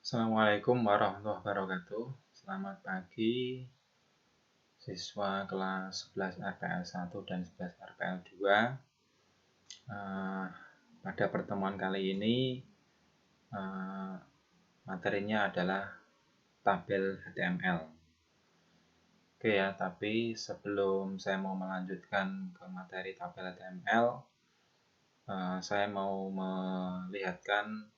Assalamualaikum warahmatullahi wabarakatuh. Selamat pagi siswa kelas 11 RPL 1 dan 11 RPL 2. Pada pertemuan kali ini materinya adalah tabel HTML. Oke ya, tapi sebelum saya mau melanjutkan ke materi tabel HTML, saya mau melihatkan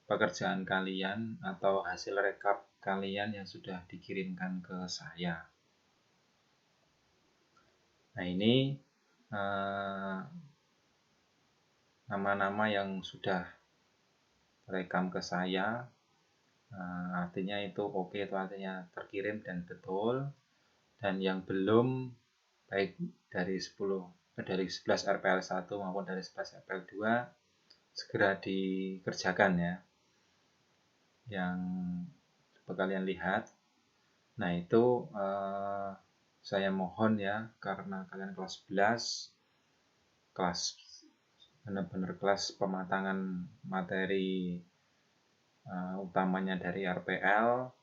pekerjaan kalian atau hasil rekap kalian yang sudah dikirimkan ke saya. Nah, ini nama-nama yang sudah rekam ke saya, artinya itu oke, itu artinya terkirim dan betul. Dan yang belum, baik dari 11 RPL 1 maupun dari 11 RPL 2, segera dikerjakan ya. Yang coba kalian lihat. Nah, itu saya mohon ya, karena kalian kelas 11, kelas benar-benar kelas pematangan materi utamanya dari RPL,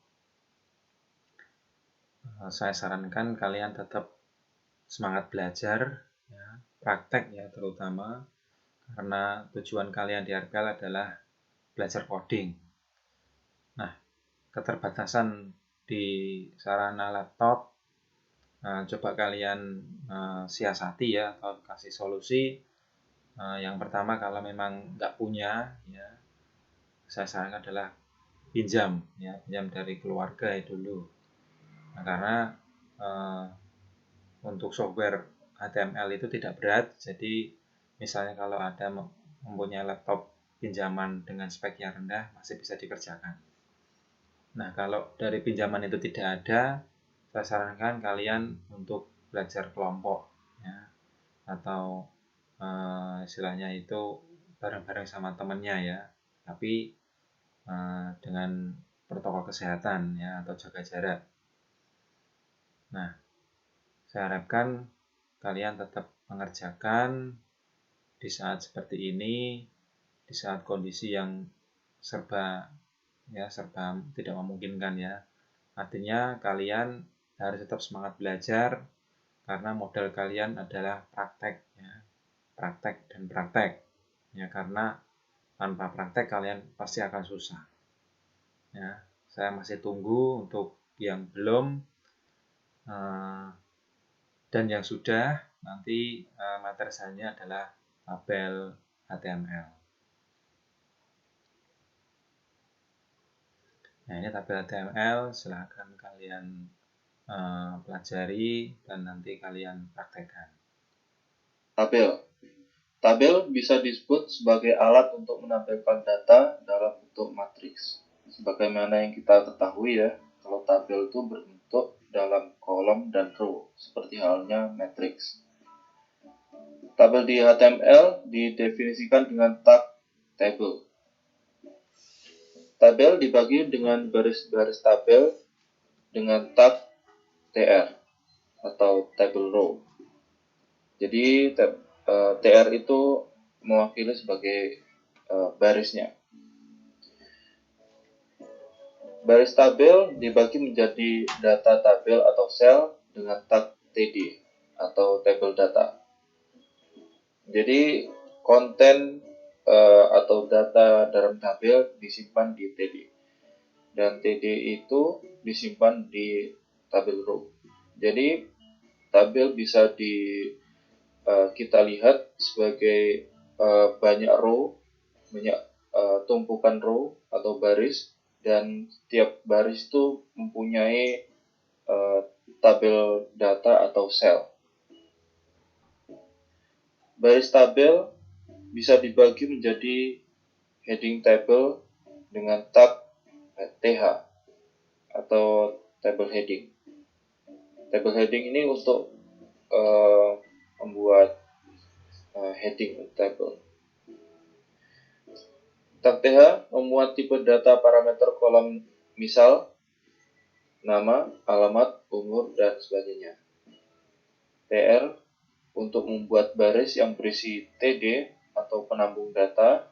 saya sarankan kalian tetap semangat belajar ya, praktek ya terutama, karena tujuan kalian di RPL adalah belajar coding. Nah, keterbatasan di sarana laptop, coba kalian siasati ya, atau kasih solusi. Yang pertama, kalau memang nggak punya ya, saya sarankan adalah pinjam dari keluarga ya dulu. Nah, karena untuk software HTML itu tidak berat, jadi misalnya kalau ada mempunyai laptop pinjaman dengan spek yang rendah, masih bisa dikerjakan. Nah, kalau dari pinjaman itu tidak ada, saya sarankan kalian untuk belajar kelompok ya, atau istilahnya itu bareng-bareng sama temannya ya, tapi dengan protokol kesehatan ya, atau jaga jarak. Nah, saya harapkan kalian tetap mengerjakan di saat seperti ini, di saat kondisi yang serba tidak memungkinkan ya. Artinya kalian harus tetap semangat belajar, karena modal kalian adalah praktek ya. Praktek dan praktek ya, karena tanpa praktek kalian pasti akan susah ya. Saya masih tunggu untuk yang belum dan yang sudah. Nanti materi saya adalah tabel HTML. Nah, ini tabel HTML, silahkan kalian pelajari dan nanti kalian praktekkan. Tabel bisa disebut sebagai alat untuk menampilkan data dalam bentuk matriks. Sebagaimana yang kita ketahui ya, kalau tabel itu berbentuk dalam kolom dan row, seperti halnya matriks. Tabel di HTML didefinisikan dengan tag table. Tabel dibagi dengan baris-baris tabel dengan tag tr atau table row. Jadi tr itu mewakili sebagai barisnya. Baris tabel dibagi menjadi data tabel atau sel dengan tag td atau table data. Jadi konten atau data dalam tabel disimpan di td, dan td itu disimpan di tabel row. Jadi tabel bisa kita lihat sebagai banyak row, banyak tumpukan row atau baris, dan setiap baris itu mempunyai tabel data atau sel. Baris tabel bisa dibagi menjadi heading table dengan tag th atau table heading. Table heading ini untuk membuat heading table. Tag th memuat tipe data parameter kolom, misal nama, alamat, umur, dan sebagainya. tr untuk membuat baris yang berisi td atau penambung data,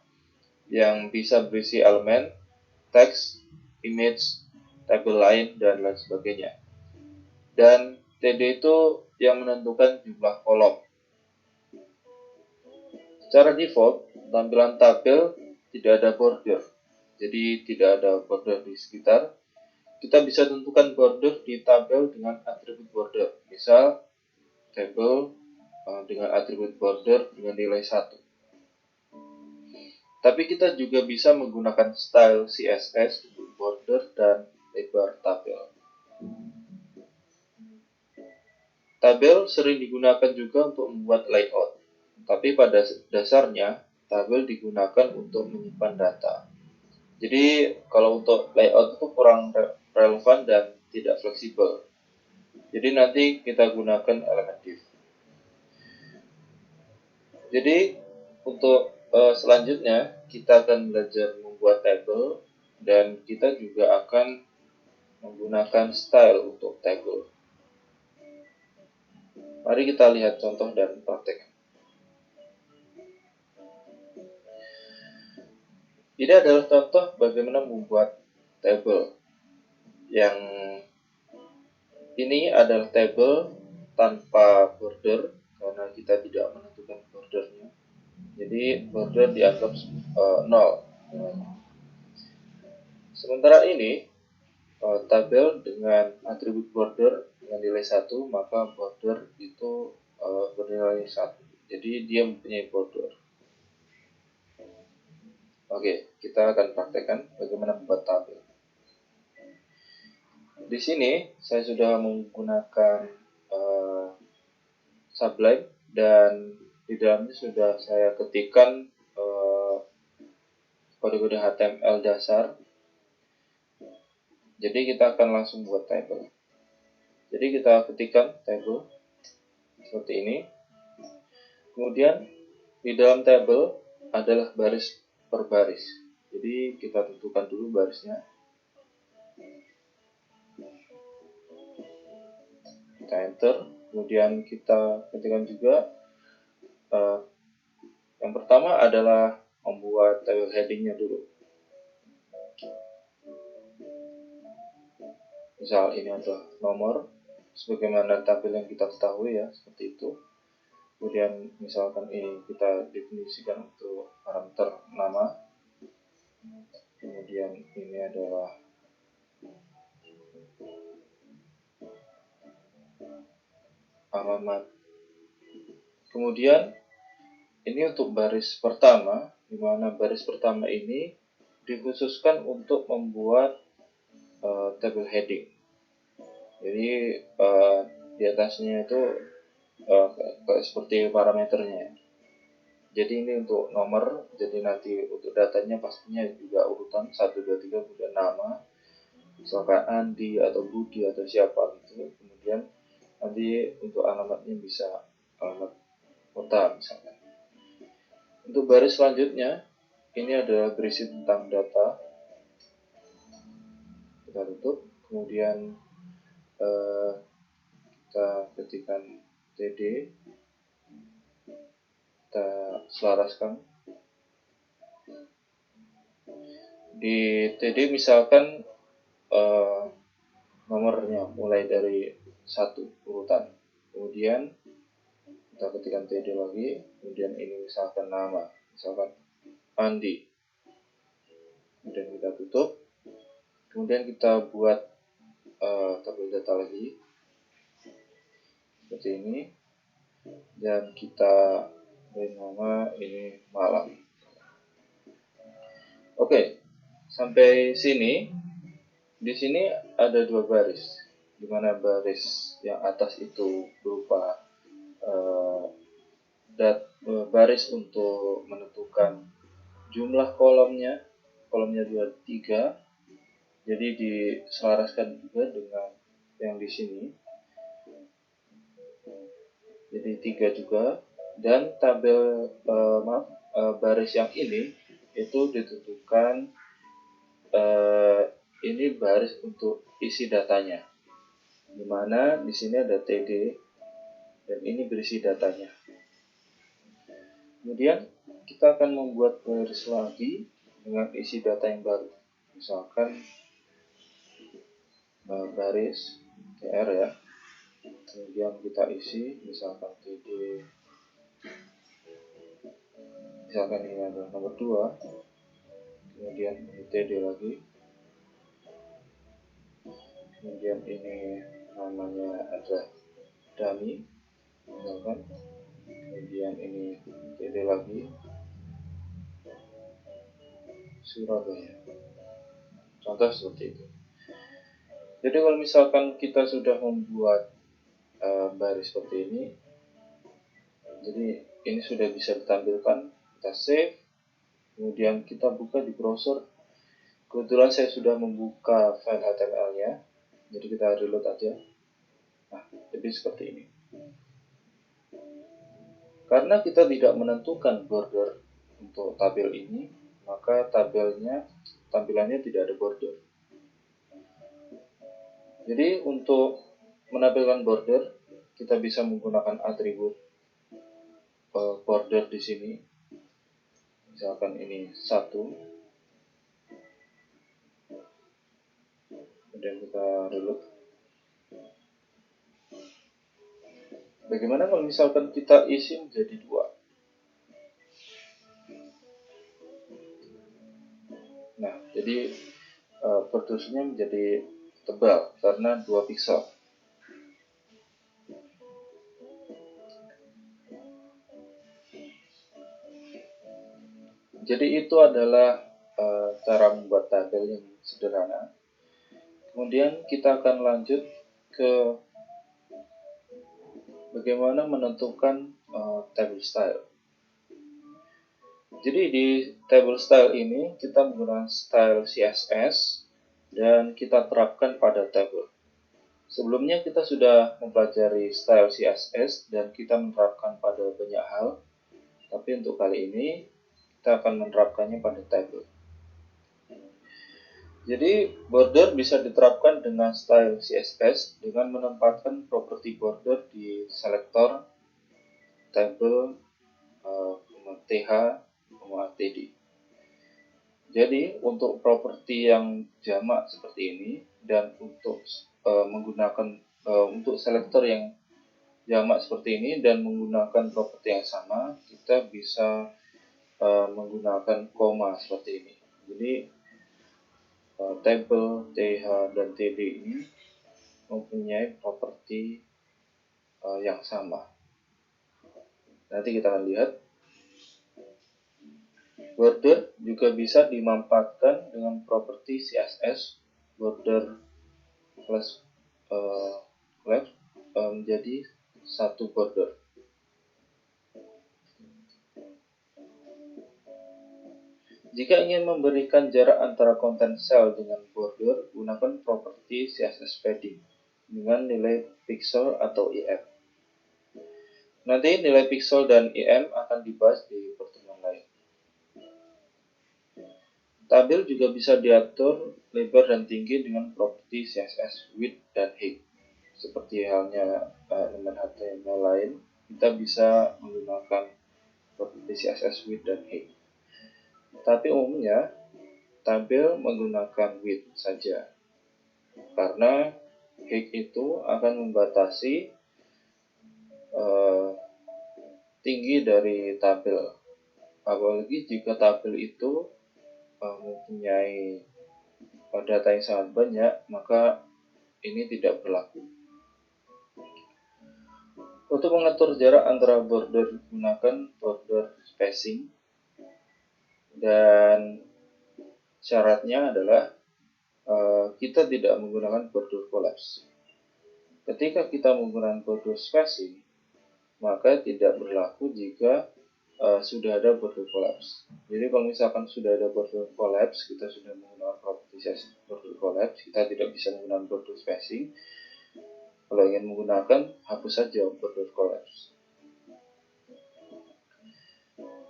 yang bisa berisi elemen, teks, image, tabel lain, dan lain sebagainya. Dan TD itu yang menentukan jumlah kolom. Secara default, tampilan tabel tidak ada border. Jadi tidak ada border di sekitar. Kita bisa tentukan border di tabel dengan atribut border. Misal, tabel dengan atribut border dengan nilai 1. Tapi kita juga bisa menggunakan style CSS untuk border dan lebar tabel. Tabel sering digunakan juga untuk membuat layout. Tapi pada dasarnya, tabel digunakan untuk menyimpan data. Jadi kalau untuk layout itu kurang relevan dan tidak fleksibel. Jadi nanti kita gunakan elemen div. Jadi untuk selanjutnya kita akan belajar membuat tabel dan kita juga akan menggunakan style untuk tabel. Mari kita lihat contoh dan praktek. Ini adalah contoh bagaimana membuat tabel. Yang ini adalah tabel tanpa border karena kita tidak menentukan bordernya. Jadi border dianggap 0. Sementara ini tabel dengan atribut border dengan nilai 1, maka border itu bernilai 1. Jadi dia mempunyai border. Oke, kita akan praktekkan bagaimana membuat tabel. Di sini saya sudah menggunakan Sublime dan di dalamnya sudah saya ketikkan kode-kode HTML dasar. Jadi kita akan langsung buat tabel. Jadi kita ketikkan tabel seperti ini. Kemudian di dalam tabel adalah baris per baris. Jadi kita tentukan dulu barisnya. Kita enter. Kemudian kita ketikkan juga yang pertama adalah membuat tabel headingnya dulu. Misal ini adalah nomor, sebagaimana tabel yang kita ketahui ya, seperti itu. Kemudian misalkan ini kita definisikan untuk parameter nama. Kemudian ini adalah alamat. Kemudian ini untuk baris pertama, di mana baris pertama ini dikhususkan untuk membuat tabel heading. Jadi di atasnya itu seperti parameternya. Jadi ini untuk nomor, jadi nanti untuk datanya pastinya juga urutan 1, 2, 3, kemudian nama, misalkan Andi atau Budi atau siapa gitu. Kemudian nanti untuk alamatnya bisa alamat kota misalkan. Untuk baris selanjutnya, ini adalah berisi tentang data. Kita tutup, kemudian kita ketikkan TD, kita selaraskan. Di TD misalkan nomornya mulai dari 1 urutan. Kemudian kita ketikkan TD lagi, kemudian ini misalkan nama, misalkan Andi. Kemudian kita tutup. Kemudian kita buat tabel data lagi seperti ini, dan kita beri nama ini malam. Oke, sampai sini. Di sini ada 2 baris, di mana baris yang atas itu berupa baris untuk menentukan jumlah kolomnya 2, 3. Jadi diselaraskan juga dengan yang di sini. Jadi 3 juga, dan tabel baris yang ini itu ditentukan ini baris untuk isi datanya, dimana di sini ada TD dan ini berisi datanya. Kemudian kita akan membuat baris lagi dengan isi data yang baru. Misalkan baris tr ya, kemudian kita isi misalkan td, misalkan ini adalah nomor 2, kemudian ini td lagi, kemudian ini namanya ada dummy misalkan, kemudian ini td lagi Surabaya, contoh seperti itu. Jadi kalau misalkan kita sudah membuat baris seperti ini, jadi ini sudah bisa ditampilkan, kita save, kemudian kita buka di browser. Kebetulan saya sudah membuka file HTML-nya, jadi kita reload aja. Nah, jadi seperti ini. Karena kita tidak menentukan border untuk tabel ini, maka tampilannya tidak ada border. Jadi untuk menampilkan border, kita bisa menggunakan atribut border di sini. Misalkan ini 1, kemudian kita reload. Bagaimana kalau misalkan kita isi menjadi 2? Nah, jadi bordernya menjadi tebal karena 2 pixel. Jadi itu adalah cara membuat tabel yang sederhana. Kemudian kita akan lanjut ke bagaimana menentukan table style. Jadi di table style ini kita menggunakan style CSS dan kita terapkan pada table. Sebelumnya kita sudah mempelajari style CSS dan kita menerapkan pada banyak hal, tapi untuk kali ini kita akan menerapkannya pada table. Jadi border bisa diterapkan dengan style CSS dengan menempatkan properti border di selektor table th, td. Jadi untuk properti yang jamak seperti ini dan untuk menggunakan untuk selektor yang jamak seperti ini dan menggunakan properti yang sama, kita bisa menggunakan koma seperti ini. Jadi table th dan td ini mempunyai properti yang sama. Nanti kita akan lihat. Border juga bisa dimanfaatkan dengan properti CSS border plus left menjadi satu border. Jika ingin memberikan jarak antara konten sel dengan border, gunakan properti CSS padding dengan nilai pixel atau IM. Nanti nilai pixel dan IM akan dibahas di pertemuan lain. Tabel juga bisa diatur lebar dan tinggi dengan properti CSS width dan height. Seperti halnya elemen HTML lain, kita bisa menggunakan properti CSS width dan height. Tapi umumnya tabel menggunakan width saja, karena height itu akan membatasi tinggi dari tabel. Apalagi jika tabel itu mempunyai data yang sangat banyak, maka ini tidak berlaku. Untuk mengatur jarak antara border, gunakan border spacing, dan syaratnya adalah kita tidak menggunakan border collapse. Ketika kita menggunakan border spacing, maka tidak berlaku jika sudah ada border collapse. Jadi kalau misalkan sudah ada border collapse, kita sudah menggunakan properti border collapse, kita tidak bisa menggunakan border spacing. Kalau ingin menggunakan, hapus saja border collapse.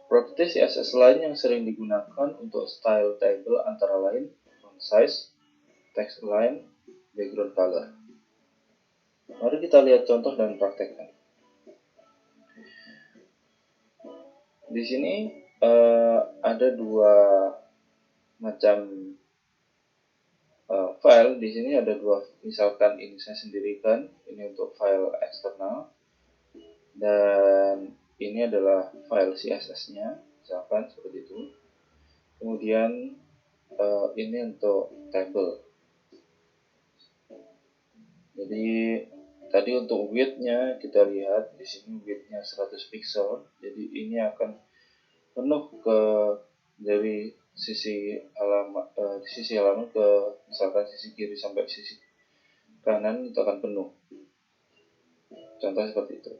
Properti CSS lain yang sering digunakan untuk style table antara lain font size, text align, background color. Mari kita lihat contoh dan praktekkan. Di sini ada dua macam file di sini ada dua, misalkan ini saya sendirikan, ini untuk file eksternal dan ini adalah file CSS-nya, misalkan seperti itu. Kemudian ini untuk table. Jadi tadi untuk width-nya kita lihat di sini width-nya 100 pixel. Jadi ini akan penuh ke dari sisi halaman ke misalkan sisi kiri sampai sisi kanan itu akan penuh. Contoh seperti itu.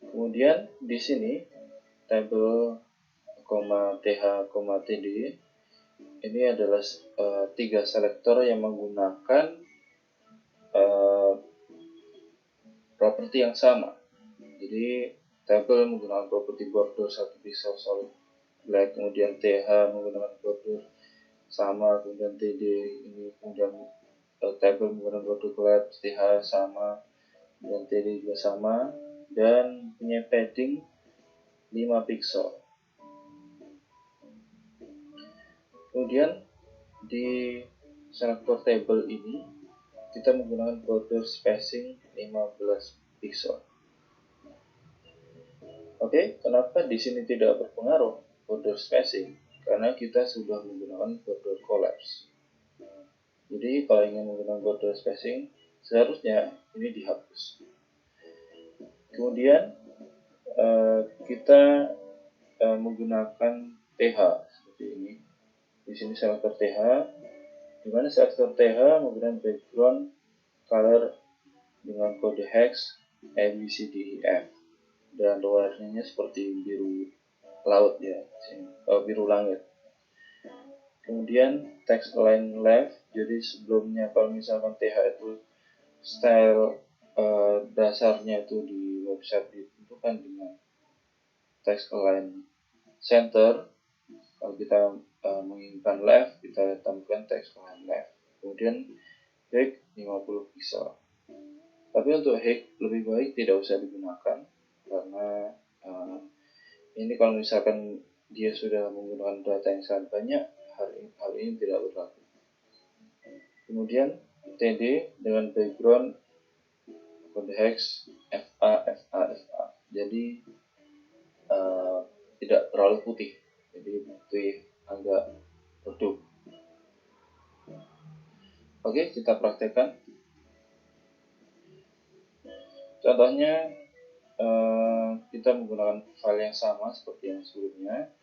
Kemudian di sini table, th, td ini adalah tiga selektor yang menggunakan properti yang sama. Jadi table menggunakan properti border 1 pixel solid black, kemudian th menggunakan border sama, kemudian td ini kemudian table menggunakan border collapse, th sama, dan td juga sama, dan punya padding 5 pixel. Kemudian di selektor table ini kita menggunakan border spacing 15 pixel. Oke, kenapa di sini tidak berpengaruh border spacing? Karena kita sudah menggunakan border collapse. Jadi kalau ingin menggunakan border spacing, seharusnya ini dihapus. Kemudian kita menggunakan th seperti ini. Di sini selektor th, di mana selektor th menggunakan background color dengan kode hex ABCDEF dan warnanya seperti biru laut ya, biru langit. Kemudian text align left, jadi sebelumnya kalau misalkan th itu style dasarnya itu di website ditentukan dengan text align center. Kalau kita menginginkan left, kita tambahkan text align left. Kemudian height 50 pixel. Tapi untuk height lebih baik tidak usah digunakan karena ini kalau misalkan dia sudah menggunakan data yang sangat banyak, hal ini tidak berlaku. Kemudian td dengan background kode hex FA. Jadi tidak terlalu putih, jadi putih agak redup. Oke, kita praktekkan. Contohnya kita menggunakan file yang sama seperti yang sebelumnya.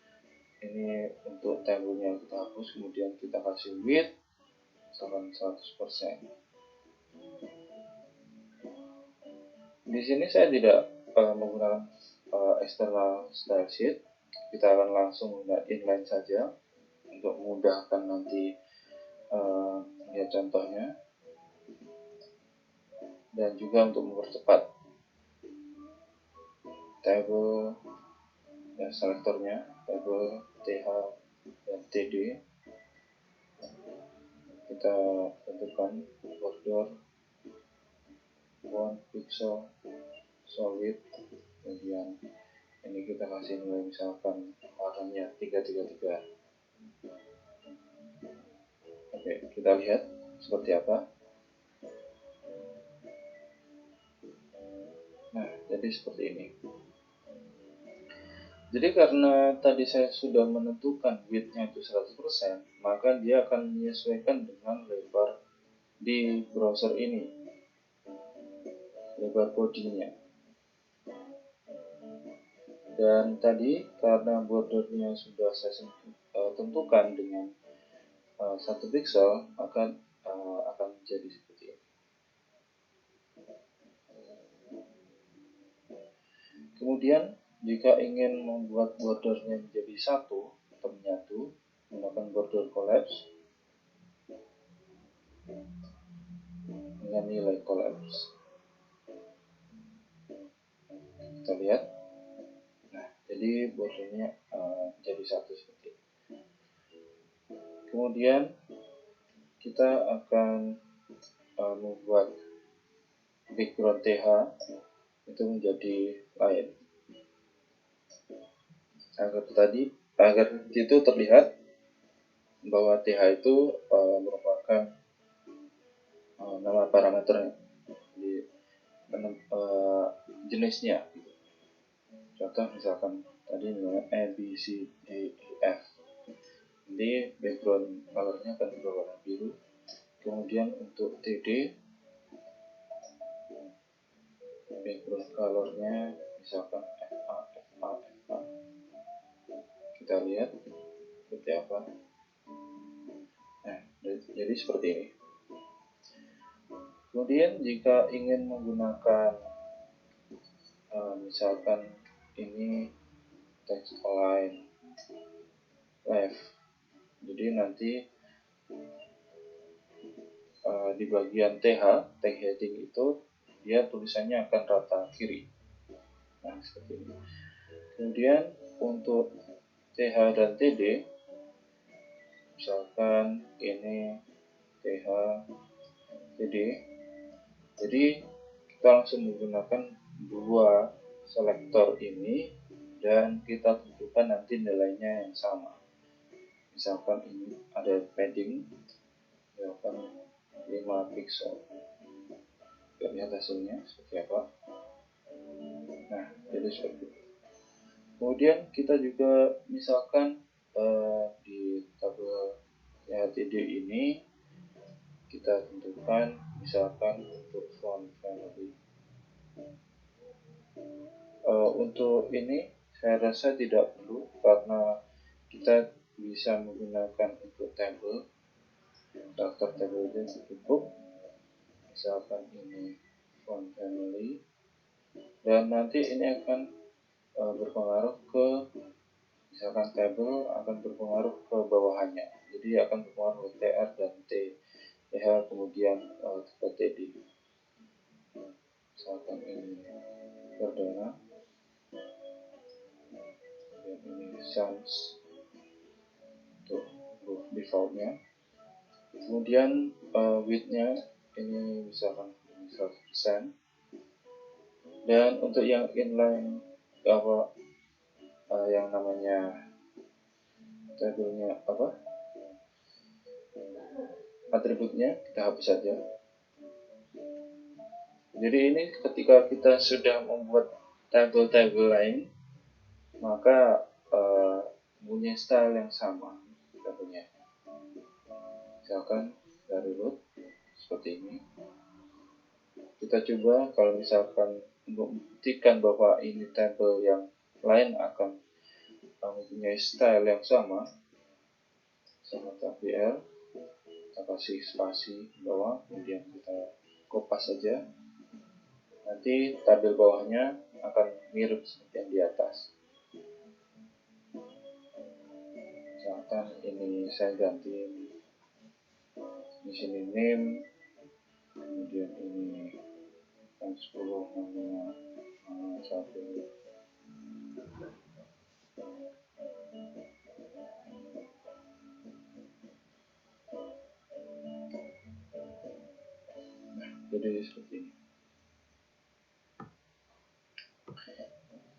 Ini untuk tabelnya kita hapus, kemudian kita kasih width misalkan 100%. Di sini saya tidak menggunakan external style sheet. Kita akan langsung menggunakan inline saja untuk memudahkan nanti lihat contohnya dan juga untuk mempercepat table dan selektornya, table th dan td. Kita tentukan border 1 pixel solid, kemudian ini kita kasih nilai misalkan warnanya 333. Oke, kita lihat seperti apa. Nah, jadi seperti ini. Jadi karena tadi saya sudah menentukan width-nya itu 100%, maka dia akan menyesuaikan dengan lebar di browser ini, lebar bodinya. Dan tadi karena bordernya sudah saya tentukan dengan 1 pixel, maka akan menjadi seperti ini. Kemudian jika ingin membuat bordernya menjadi satu atau menyatu, menggunakan border collapse dengan nilai collapse. Kita lihat. Nah, jadi bordernya jadi satu seperti ini. Kemudian kita akan membuat background th itu menjadi lain agar itu terlihat bahwa TH itu merupakan nama parameter di jenisnya. Contoh misalkan tadi nilai A, B, C, D, E, F. Jadi background colornya akan berwarna biru. Kemudian untuk TD, background colornya misalkan FA, FA, FA. Kita lihat seperti apa. Nah, jadi seperti ini. Kemudian jika ingin menggunakan misalkan ini text align left, jadi nanti di bagian TH, tag heading itu dia tulisannya akan rata kiri. Nah, seperti ini. Kemudian untuk TH dan TD, misalkan ini TH TD, jadi kita langsung menggunakan dua selektor ini dan kita tentukan nanti nilainya yang sama. Misalkan ini ada padding, misalkan 5 pixel. Kita lihat hasilnya seperti apa. Nah, jadi seperti itu. Kemudian kita juga misalkan di tabel TD ini kita tentukan misalkan untuk font family. Untuk ini saya rasa tidak perlu karena kita bisa menggunakan input table, daftar table itu cukup. Misalkan ini font family, dan nanti ini akan berpengaruh ke misalkan table akan berpengaruh ke bawahannya, jadi akan berpengaruh ke TR dan TH kemudian ke TD. Misalkan ini Cardano, dan ini sans untuk defaultnya. Kemudian widthnya ini misalkan 100%. Dan untuk yang inline yang namanya tabelnya atributnya kita hapus saja. Jadi ini ketika kita sudah membuat tabel-tabel lain, maka punya style yang sama tabelnya. Misalkan dari root seperti ini. Kita coba kalau misalkan untuk membuktikan bahwa ini tabel yang lain akan mempunyai style yang sama tabel, kita kasih spasi bawah, kemudian kita kopas saja. Nanti tabel bawahnya akan mirip seperti yang di atas. Misalkan ini saya ganti di sini name, kemudian ini 10 nama 1. Jadi seperti ini.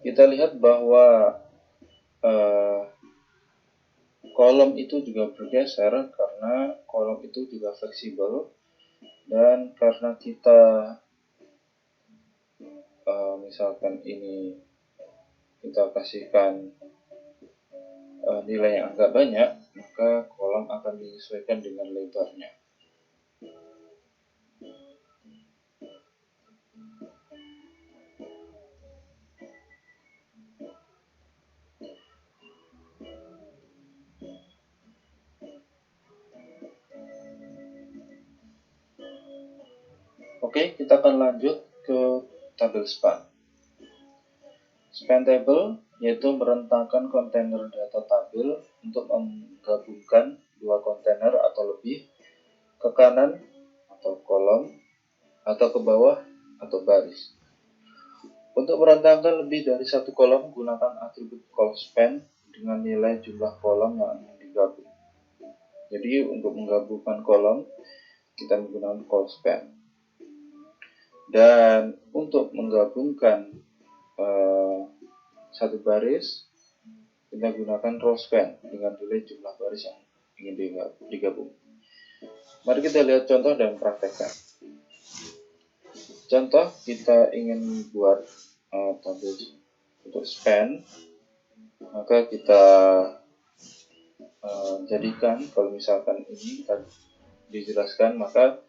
Kita lihat bahwa kolom itu juga bergeser karena kolom itu juga fleksibel, dan karena kita misalkan ini kita kasihkan nilai yang agak banyak, maka kolom akan menyesuaikan dengan lebarnya. Oke, kita akan lanjut ke tabel span. Span table yaitu merentangkan kontainer data tabel untuk menggabungkan dua kontainer atau lebih ke kanan atau kolom, atau ke bawah atau baris. Untuk merentangkan lebih dari satu kolom, gunakan atribut callSpan dengan nilai jumlah kolom yang ingin digabung. Jadi untuk menggabungkan kolom, kita menggunakan callSpan. Dan untuk menggabungkan satu baris, kita gunakan rowSpan dengan nilai jumlah baris yang ingin digabung. Mari kita lihat contoh dan praktekkan. Contoh, kita ingin buat tabel untuk span, maka kita jadikan, kalau misalkan ini kita dijelaskan, maka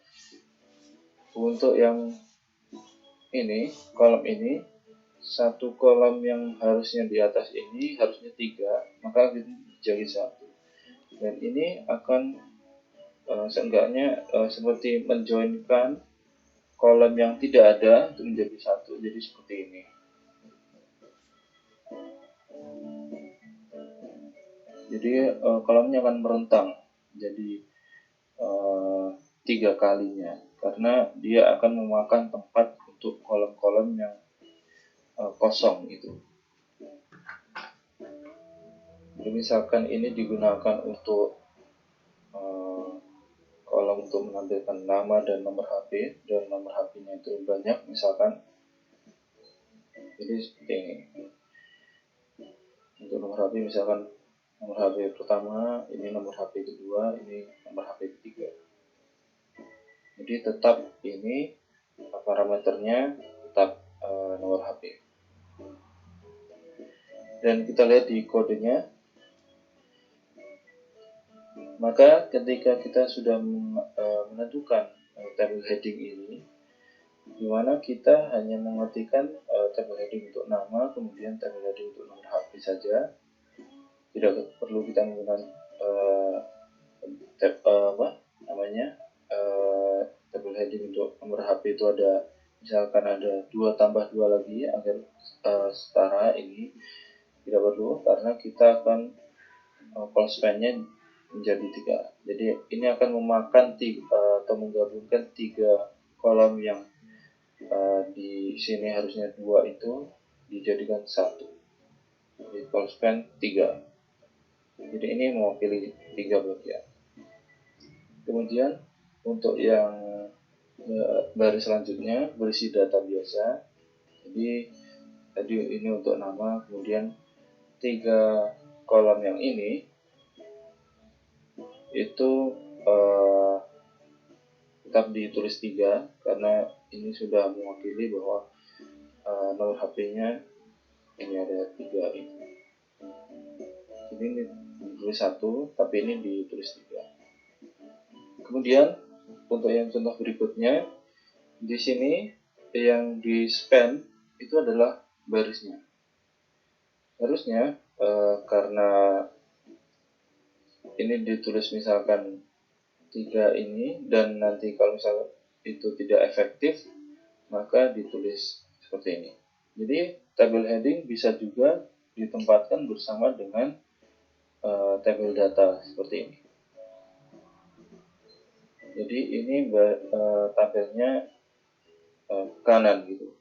untuk yang ini, kolom ini, satu kolom yang harusnya di atas ini harusnya 3, maka jadi 1. Dan ini akan seenggaknya seperti menjoinkan kolom yang tidak ada itu menjadi 1, jadi seperti ini. Jadi kolomnya akan merentang jadi 3 kalinya, karena dia akan memakan tempat untuk kolom-kolom yang kosong itu. Jadi misalkan ini digunakan untuk kolom untuk menampilkan nama dan nomor HP, dan nomor HP-nya itu banyak misalkan, jadi seperti ini. Untuk nomor HP misalkan nomor HP pertama, ini nomor HP kedua, ini nomor HP ketiga. Jadi tetap ini parameternya tetap nomor HP. Dan kita lihat di kodenya. Maka ketika kita sudah menentukan tabel heading ini, di mana kita hanya mengetikkan tabel heading untuk nama, kemudian tabel heading untuk nomor HP saja, tidak perlu kita menggunakan tabel heading untuk nomor HP itu ada, misalkan ada 2 tambah 2 lagi agar setara, ini tidak perlu, karena kita akan call span-nya menjadi 3. Jadi ini akan memakan atau menggabungkan 3 kolom yang di sini harusnya 2 itu dijadikan 1. Jadi call span 3. Jadi ini mewakili 3 bagian. Kemudian untuk yang baris selanjutnya berisi data biasa. Jadi tadi ini untuk nama, kemudian 3 kolom yang ini itu tetap ditulis 3, karena ini sudah mewakili bahwa nomor HP-nya ini ada 3 ini. Jadi ini ditulis 1, tapi ini ditulis 3. Kemudian untuk yang contoh berikutnya, di sini yang di span itu adalah barisnya. Harusnya karena ini ditulis misalkan 3 ini, dan nanti kalau misalnya itu tidak efektif, maka ditulis seperti ini. Jadi tabel heading bisa juga ditempatkan bersama dengan tabel data seperti ini. Jadi ini tabelnya ke kanan gitu,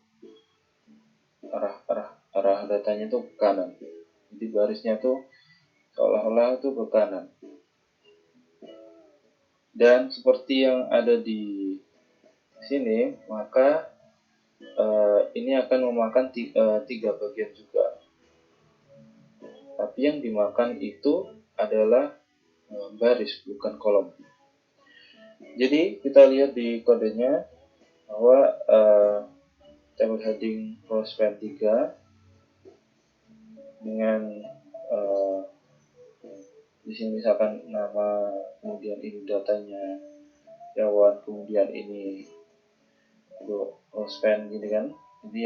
arah datanya itu ke kanan. Jadi barisnya tuh seolah-olah itu ke kanan. Dan seperti yang ada di sini, maka ini akan memakan 3 bagian juga. Tapi yang dimakan itu adalah baris, bukan kolom. Jadi kita lihat di kodenya bahwa tabel heading row span 3 dengan di sini misalkan nama, kemudian ini datanya Yawan, kemudian ini row span gini kan. Jadi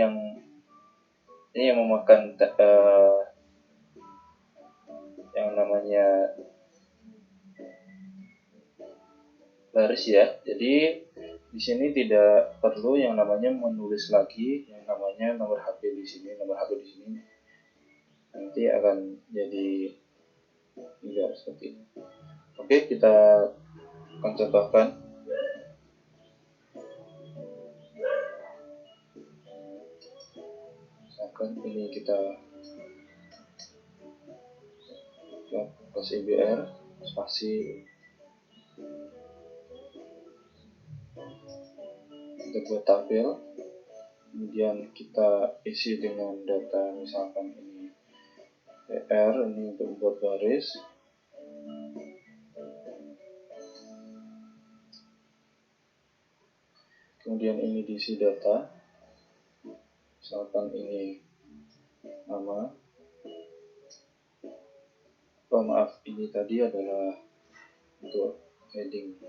ini yang memakan yang namanya baris ya. Jadi di sini tidak perlu yang namanya menulis lagi yang namanya nomor HP di sini, nomor HP di sini. Nanti akan jadi tidak seperti ini. Oke, kita akan contohkan. Misalkan ini kita plus IBR spasi, kita buat tabel, kemudian kita isi dengan data, misalkan ini PR, ini untuk membuat baris, kemudian ini diisi data, misalkan ini nama, maaf, ini tadi adalah untuk heading,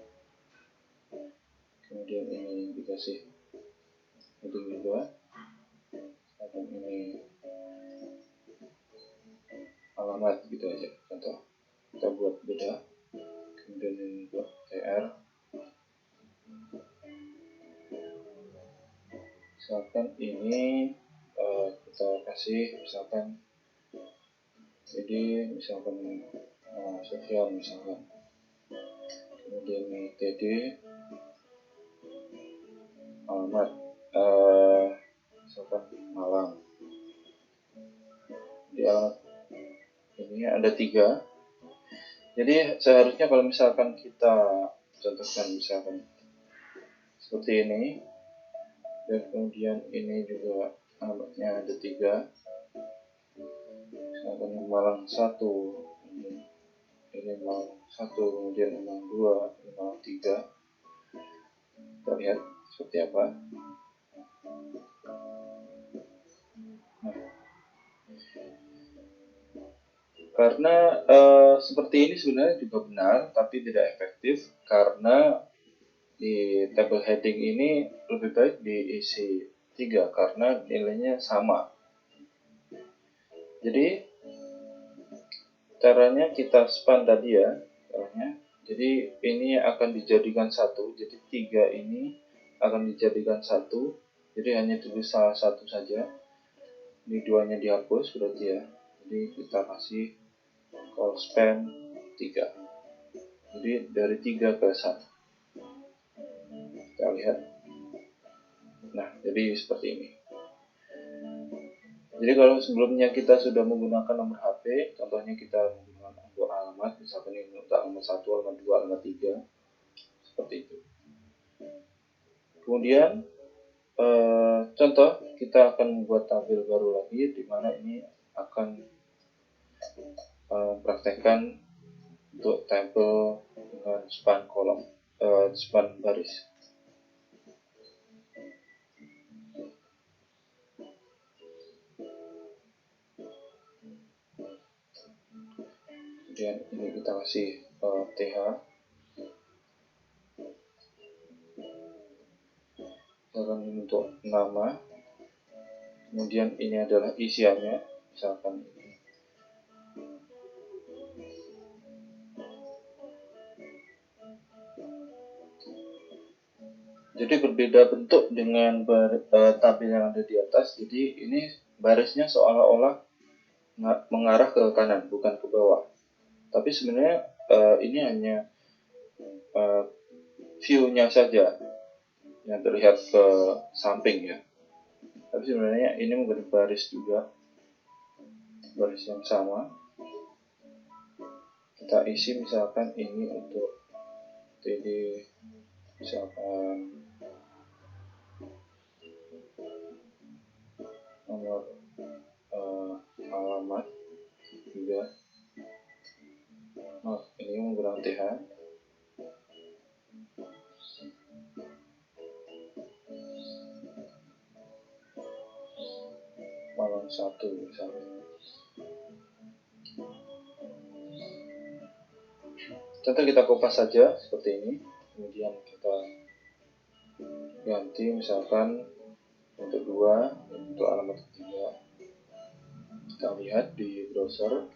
kemudian ini dikasih heading juga, misalkan ini alamat gitu aja, contoh kita buat beda, kemudian ini buat tr, misalkan ini kita kasih misalkan jadi misalkan sosial misalkan, kemudian ini td alamat misalkan Malang. Di alamat ini ada 3. Jadi seharusnya kalau misalkan kita contohkan misalkan seperti ini, dan kemudian ini juga alamatnya ada 3, misalkan Malang 1, ini Malang 1, kemudian Malang 2, ini Malang 3. Kita lihat seperti apa. Karena seperti ini sebenarnya juga benar, tapi tidak efektif karena di table heading ini lebih baik diisi 3 karena nilainya sama. Jadi caranya kita span tadi ya, caranya. Jadi ini akan dijadikan 1, jadi 3 ini akan dijadikan 1, jadi hanya tulis salah satu saja. Ini 2-nya dihapus berarti ya. Jadi kita kasih call span 3. Jadi dari 3 ke 1. Kita lihat. Nah, jadi seperti ini. Jadi kalau sebelumnya kita sudah menggunakan nomor HP, contohnya kita menggunakan untuk alamat, misalkan ini untuk alamat 1, alamat 2, alamat 3, seperti itu. Kemudian contoh kita akan membuat tabel baru lagi, di mana ini akan praktekkan untuk tabel dengan span kolom, span baris. Kemudian ini kita kasih th, misalkan ini untuk nama, kemudian ini adalah isiannya, misalkan ini. Jadi berbeda bentuk dengan tabel yang ada di atas. Jadi ini barisnya seolah-olah mengarah ke kanan, bukan ke bawah. Tapi sebenarnya ini hanya view-nya saja yang terlihat ke samping ya. Tapi sebenarnya ini menggunakan baris juga, baris yang sama. Kita isi misalkan ini untuk td, misalkan nomor alamat juga. Nah, ini menggunakan th. Malang 1 misalnya. Contoh kita kopas saja seperti ini, kemudian kita ganti misalkan untuk 2, untuk alamat ketiga. Kita lihat di browser.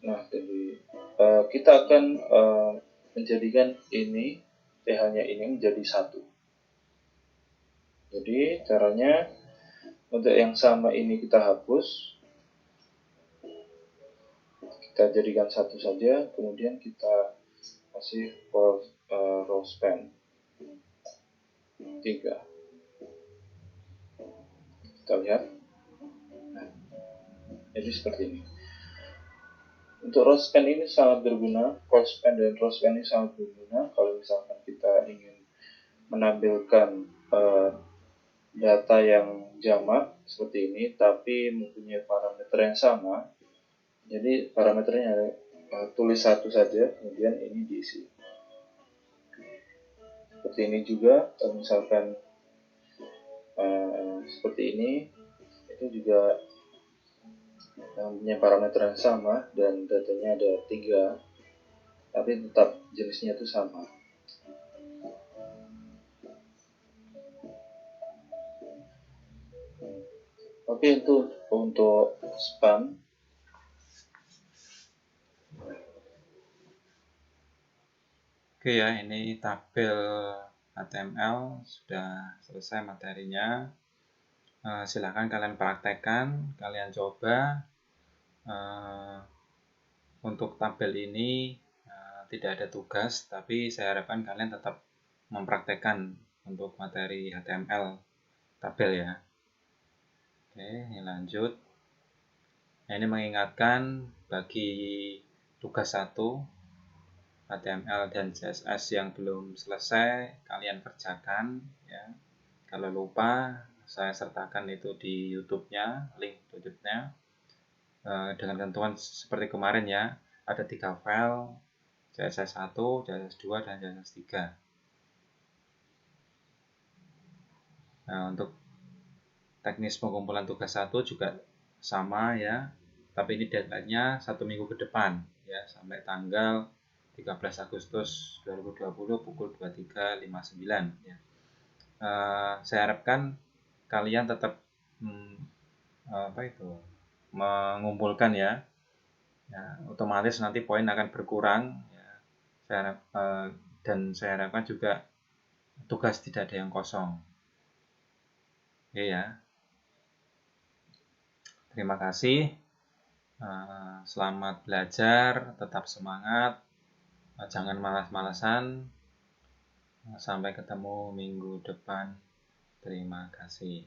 Nah, jadi kita akan menjadikan ini th-nya ini menjadi 1. Jadi caranya untuk yang sama ini kita hapus, kita jadikan 1 saja, kemudian kita kasih row span 3. Kita lihat. Nah, jadi seperti ini. Untuk row span ini sangat berguna, call span dan row span ini sangat berguna kalau misalkan kita ingin menampilkan data yang jamak seperti ini, tapi mempunyai parameter yang sama. Jadi parameternya tulis 1 saja, kemudian ini diisi. seperti ini juga. Kalau misalkan seperti ini, itu juga punya parameter yang sama dan datanya ada 3, tapi tetap jenisnya itu sama. Oke, itu untuk span. Oke ya, ini tabel HTML sudah selesai materinya. Silahkan kalian praktekkan, kalian coba. Untuk tabel ini tidak ada tugas, tapi saya harapkan kalian tetap mempraktekkan untuk materi HTML tabel ya. Oke, ini lanjut. Nah, ini mengingatkan bagi tugas 1 HTML dan CSS yang belum selesai kalian kerjakan ya. Kalau lupa, saya sertakan itu di YouTube-nya, link YouTube-nya dengan ketentuan seperti kemarin ya. Ada 3 file, CSS 1, CSS 2, dan CSS 3. Nah, untuk teknis pengumpulan tugas 1 juga sama ya, tapi ini deadline-nya 1 minggu ke depan ya, sampai tanggal 13 Agustus 2020 pukul 23.59 ya. Saya harapkan kalian tetap mengumpulkan ya. Otomatis nanti poin akan berkurang ya. Dan saya harapkan juga tugas tidak ada yang kosong. Oke ya. Terima kasih. Selamat belajar, tetap semangat, jangan malas-malasan. Sampai ketemu minggu depan. Terima kasih.